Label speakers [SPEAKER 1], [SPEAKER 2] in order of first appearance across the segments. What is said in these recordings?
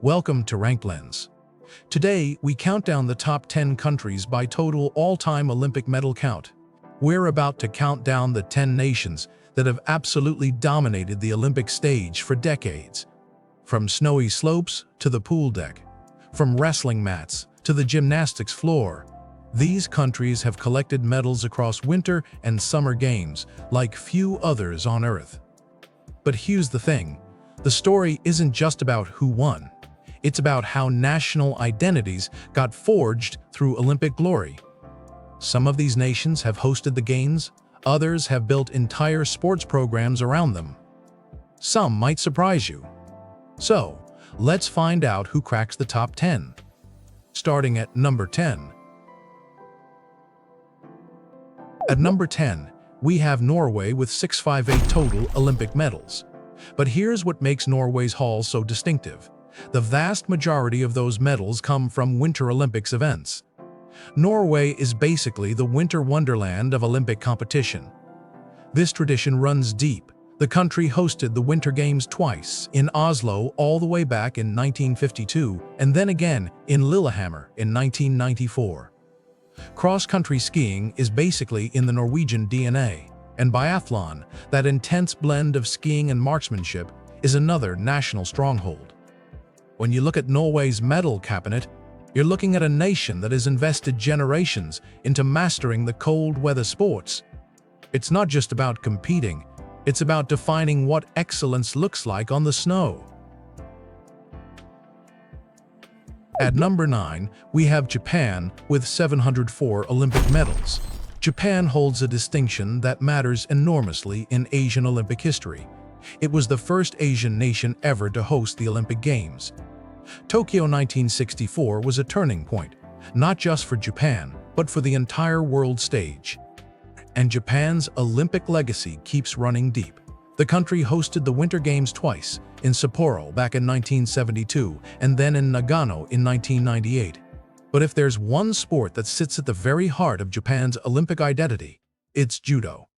[SPEAKER 1] Welcome to RankLens. Today, we count down the top 10 countries by total all-time Olympic medal count. We're about to count down the 10 nations that have absolutely dominated the Olympic stage for decades. From snowy slopes to the pool deck, from wrestling mats to the gymnastics floor, these countries have collected medals across winter and summer games like few others on Earth. But here's the thing, the story isn't just about who won. It's about how national identities got forged through Olympic glory. Some of these nations have hosted the Games, others have built entire sports programs around them. Some might surprise you. So, let's find out who cracks the top 10. Starting at number 10. At number 10, we have Norway with 658 total Olympic medals. But here's what makes Norway's haul so distinctive. The vast majority of those medals come from Winter Olympics events. Norway is basically the winter wonderland of Olympic competition. This tradition runs deep. The country hosted the Winter Games twice, in Oslo all the way back in 1952, and then again in Lillehammer in 1994. Cross-country skiing is basically in the Norwegian DNA, and biathlon, that intense blend of skiing and marksmanship, is another national stronghold. When you look at Norway's medal cabinet, you're looking at a nation that has invested generations into mastering the cold weather sports. It's not just about competing, it's about defining what excellence looks like on the snow. At number 9, we have Japan with 704 Olympic medals. Japan holds a distinction that matters enormously in Asian Olympic history. It was the first Asian nation ever to host the Olympic Games. Tokyo 1964 was a turning point, not just for Japan, but for the entire world stage. And Japan's Olympic legacy keeps running deep. The country hosted the Winter Games twice, in Sapporo back in 1972 and then in Nagano in 1998. But if there's one sport that sits at the very heart of Japan's Olympic identity, it's judo.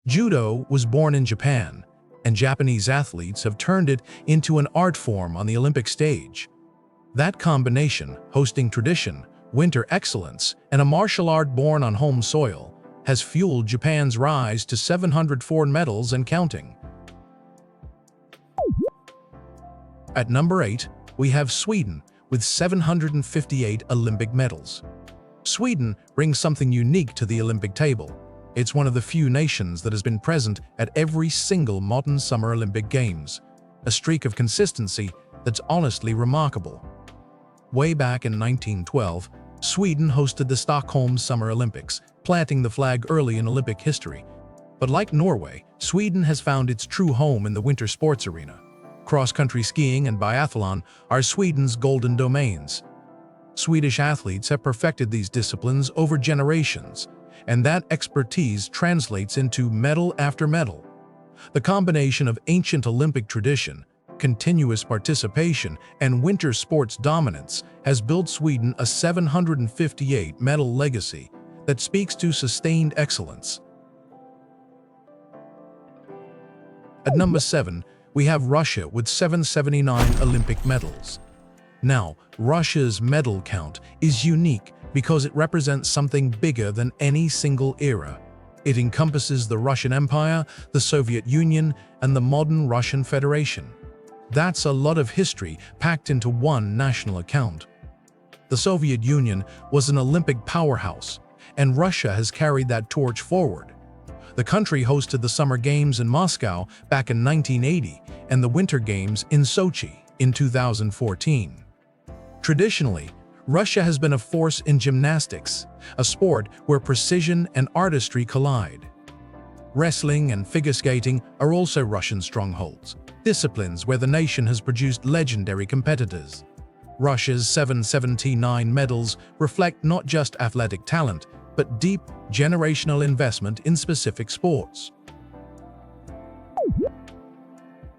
[SPEAKER 1] Judo was born in Japan, and Japanese athletes have turned it into an art form on the Olympic stage. That combination, hosting tradition, winter excellence, and a martial art born on home soil, has fueled Japan's rise to 704 medals and counting. At number 8, we have Sweden with 758 Olympic medals. Sweden brings something unique to the Olympic table. It's one of the few nations that has been present at every single modern Summer Olympic Games, a streak of consistency that's honestly remarkable. Way back in 1912, Sweden hosted the Stockholm Summer Olympics, planting the flag early in Olympic history. But like Norway, Sweden has found its true home in the winter sports arena. Cross-country skiing and biathlon are Sweden's golden domains. Swedish athletes have perfected these disciplines over generations, and that expertise translates into medal after medal. The combination of ancient Olympic tradition, continuous participation, and winter sports dominance has built Sweden a 758-medal legacy that speaks to sustained excellence. At number 7, we have Russia with 779 Olympic medals. Now, Russia's medal count is unique because it represents something bigger than any single era. It encompasses the Russian Empire, the Soviet Union, and the modern Russian Federation. That's a lot of history packed into one national account. The Soviet Union was an Olympic powerhouse, and Russia has carried that torch forward. The country hosted the Summer Games in Moscow back in 1980 and the Winter Games in Sochi in 2014. Traditionally, Russia has been a force in gymnastics, a sport where precision and artistry collide. Wrestling and figure skating are also Russian strongholds, disciplines where the nation has produced legendary competitors. Russia's 779 medals reflect not just athletic talent, but deep, generational investment in specific sports.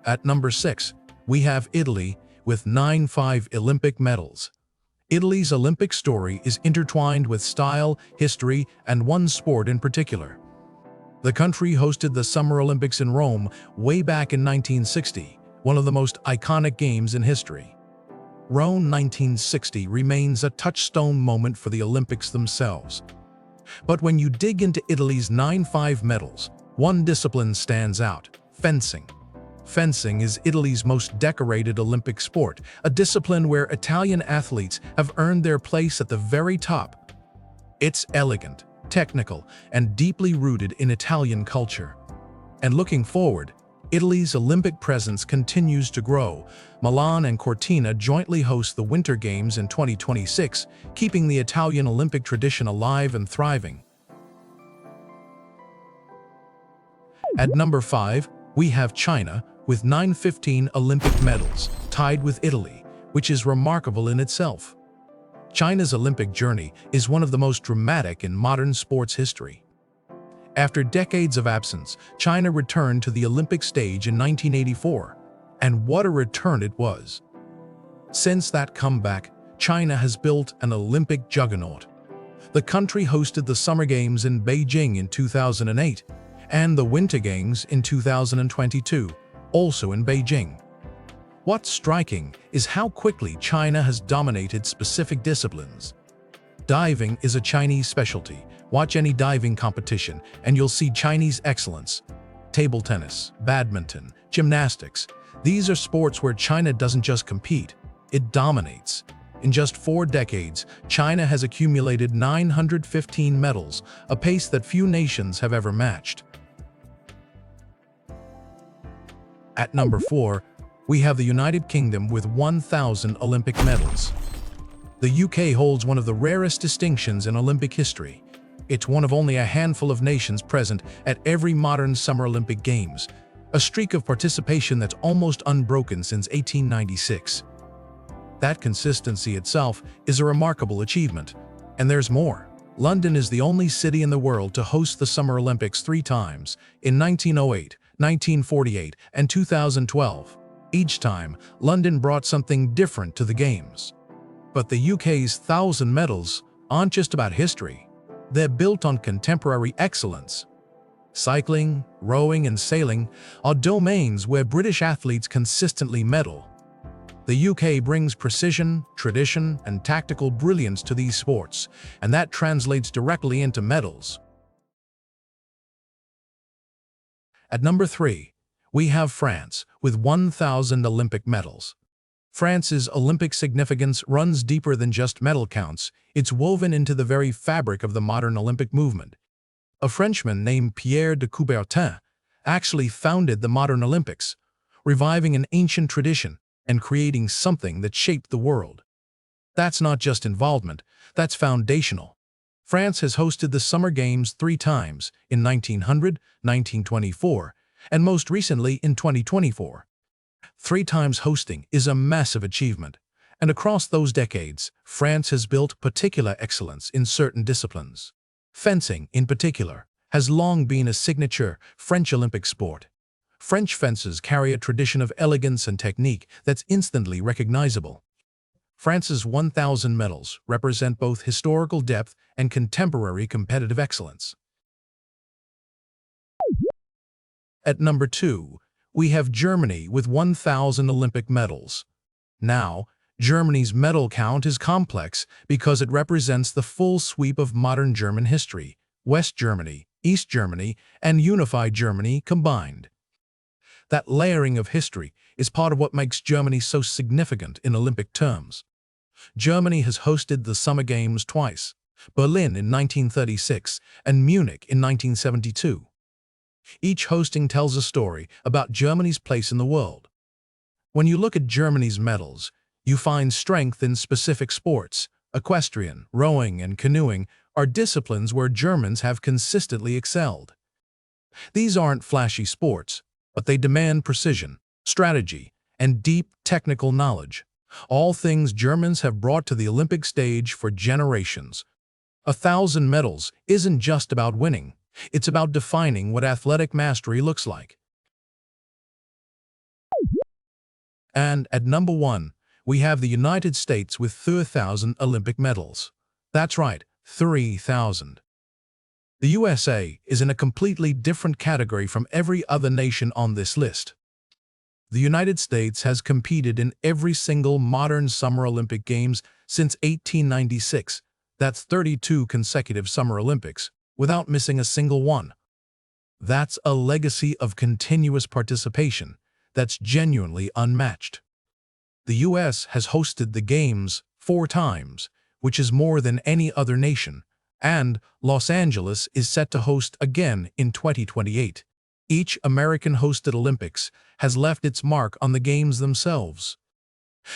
[SPEAKER 1] At number 6, we have Italy with 95 Olympic medals. Italy's Olympic story is intertwined with style, history, and one sport in particular. The country hosted the Summer Olympics in Rome way back in 1960, one of the most iconic games in history. Rome 1960 remains a touchstone moment for the Olympics themselves. But when you dig into Italy's 9 medals, one discipline stands out: fencing. Fencing is Italy's most decorated Olympic sport, a discipline where Italian athletes have earned their place at the very top. It's elegant, technical, and deeply rooted in Italian culture. And looking forward, Italy's Olympic presence continues to grow. Milan and Cortina jointly host the Winter Games in 2026, keeping the Italian Olympic tradition alive and thriving. At number 5, we have China, with 915 Olympic medals, tied with Italy, which is remarkable in itself. China's Olympic journey is one of the most dramatic in modern sports history. After decades of absence, China returned to the Olympic stage in 1984, and what a return it was. Since that comeback, China has built an Olympic juggernaut. The country hosted the Summer Games in Beijing in 2008, and the Winter Games in 2022, also in Beijing. What's striking is how quickly China has dominated specific disciplines. Diving is a Chinese specialty. Watch any diving competition, and you'll see Chinese excellence. Table tennis, badminton, gymnastics. These are sports where China doesn't just compete, it dominates. In just 4 decades, China has accumulated 915 medals, a pace that few nations have ever matched. At number 4, we have the United Kingdom with 1,000 Olympic medals. The UK holds one of the rarest distinctions in Olympic history. It's one of only a handful of nations present at every modern Summer Olympic Games, a streak of participation that's almost unbroken since 1896. That consistency itself is a remarkable achievement. And there's more. London is the only city in the world to host the Summer Olympics 3 times, in 1908, 1948, and 2012. Each time, London brought something different to the Games. But the UK's 1,000 medals aren't just about history. They're built on contemporary excellence. Cycling, rowing, and sailing are domains where British athletes consistently medal. The UK brings precision, tradition, and tactical brilliance to these sports, and that translates directly into medals. At number 3, we have France, with 1,000 Olympic medals. France's Olympic significance runs deeper than just medal counts. It's woven into the very fabric of the modern Olympic movement. A Frenchman named Pierre de Coubertin actually founded the modern Olympics, reviving an ancient tradition and creating something that shaped the world. That's not just involvement, that's foundational. France has hosted the Summer Games 3 times, in 1900, 1924, and most recently in 2024. 3 times hosting is a massive achievement, and across those decades, France has built particular excellence in certain disciplines. Fencing, in particular, has long been a signature French Olympic sport. French fencers carry a tradition of elegance and technique that's instantly recognizable. France's 1,000 medals represent both historical depth and contemporary competitive excellence. At number 2, we have Germany with 1,000 Olympic medals. Now, Germany's medal count is complex because it represents the full sweep of modern German history: West Germany, East Germany, and unified Germany combined. That layering of history is part of what makes Germany so significant in Olympic terms. Germany has hosted the Summer Games twice: Berlin in 1936 and Munich in 1972. Each hosting tells a story about Germany's place in the world. When you look at Germany's medals, you find strength in specific sports. Equestrian, rowing, and canoeing are disciplines where Germans have consistently excelled. These aren't flashy sports, but they demand precision, strategy, and deep technical knowledge, all things Germans have brought to the Olympic stage for generations. 1,000 medals isn't just about winning. It's about defining what athletic mastery looks like. And at number 1, we have the United States with 3,000 Olympic medals. That's right, 3,000. The USA is in a completely different category from every other nation on this list. The United States has competed in every single modern Summer Olympic Games since 1896. That's 32 consecutive Summer Olympics, without missing a single one. That's a legacy of continuous participation that's genuinely unmatched. The U.S. has hosted the Games 4 times, which is more than any other nation, and Los Angeles is set to host again in 2028. Each American-hosted Olympics has left its mark on the Games themselves.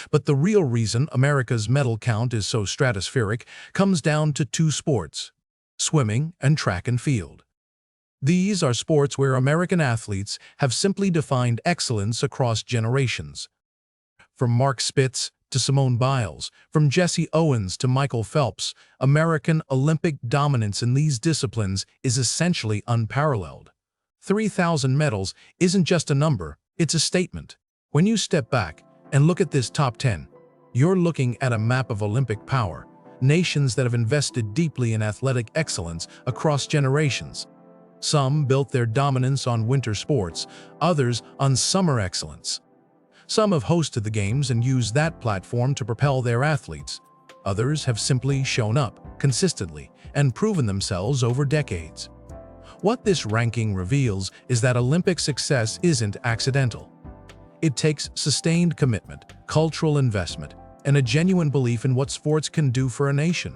[SPEAKER 1] But the real reason America's medal count is so stratospheric comes down to 2 sports: swimming and track and field. These are sports where American athletes have simply defined excellence across generations. From Mark Spitz to Simone Biles, from Jesse Owens to Michael Phelps, American Olympic dominance in these disciplines is essentially unparalleled. 3,000 medals isn't just a number, it's a statement. When you step back and look at this top 10, you're looking at a map of Olympic power, nations that have invested deeply in athletic excellence across generations. Some built their dominance on winter sports, others on summer excellence. Some have hosted the Games and used that platform to propel their athletes. Others have simply shown up consistently and proven themselves over decades. What this ranking reveals is that Olympic success isn't accidental. It takes sustained commitment, cultural investment, and a genuine belief in what sports can do for a nation.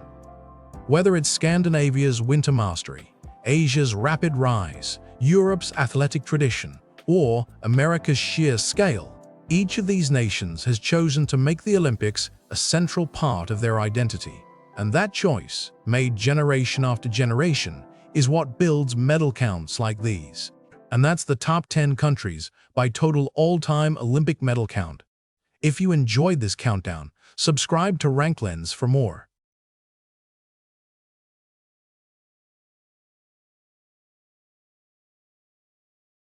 [SPEAKER 1] Whether it's Scandinavia's winter mastery, Asia's rapid rise, Europe's athletic tradition, or America's sheer scale, each of these nations has chosen to make the Olympics a central part of their identity. And that choice, made generation after generation, is what builds medal counts like these. And that's the top 10 countries by total all-time Olympic medal count. If you enjoyed this countdown, subscribe to RankLens for more.